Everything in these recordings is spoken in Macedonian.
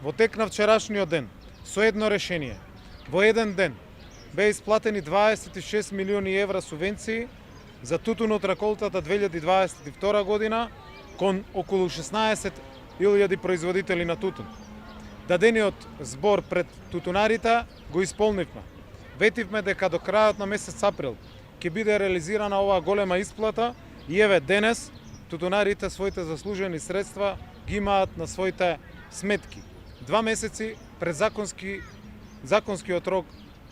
Во тек на вчерашниот ден, со едно решение, во еден ден, беа исплатени 26 милиони евра субвенции за тутун од реколтата 2022 година кон околу 16.000 производители на тутун. Дадениот збор пред тутунарите го исполнивме. Ветивме дека до крајот на месец април ќе биде реализирана оваа голема исплата и еве денес тутунарите своите заслужени средства ги имаат на своите сметки. 2 месеци пред законскиот рок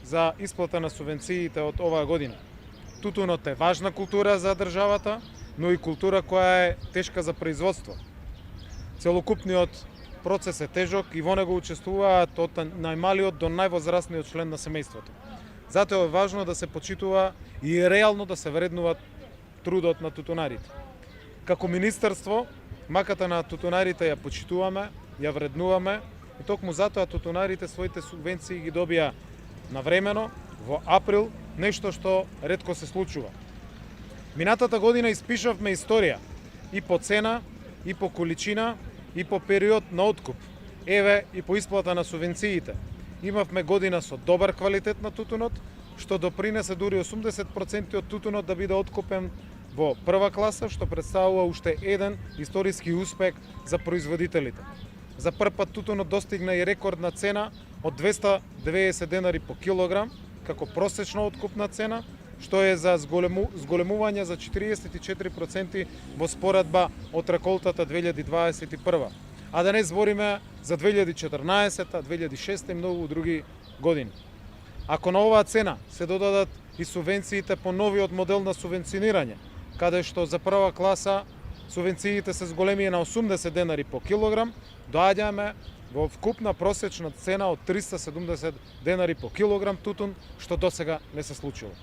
за исплата на субвенциите од оваа година. Тутунот е важна култура за државата, но и култура која е тешка за производство. Целокупниот процес е тежок и во него учествуваат од најмалиот до највозрастниот член на семејството. Затоа е важно да се почитува и реално да се вреднува трудот на тутунарите. Како министерство, маката на тутунарите ја почитуваме, ја вреднуваме и токму затоа тутунарите своите субвенции ги добија навремено, во април, нешто што ретко се случува. Минатата година испишавме историја и по цена, и по количина, и по период на откуп. Еве и по исплата на субвенциите. Имавме година со добар квалитет на тутунот, што допринесе дури 80% од тутунот да биде откупен во прва класа, што представува уште еден историски успех за производителите. За прв пат тутунот достигна и рекордна цена од 290 денари по килограм, како просечна откупна цена, што е за зголемување за 44% во споредба од реколтата 2021. А да не збориме за 2014, 2006 и многу други години. Ако на оваа цена се додадат и субвенциите по новиот модел на субвенционирање, каде што за прва класа субвенциите се зголемија на 80 денари по килограм, доаѓаме во вкупна просечна цена од 370 денари по килограм тутун, што досега не се случило.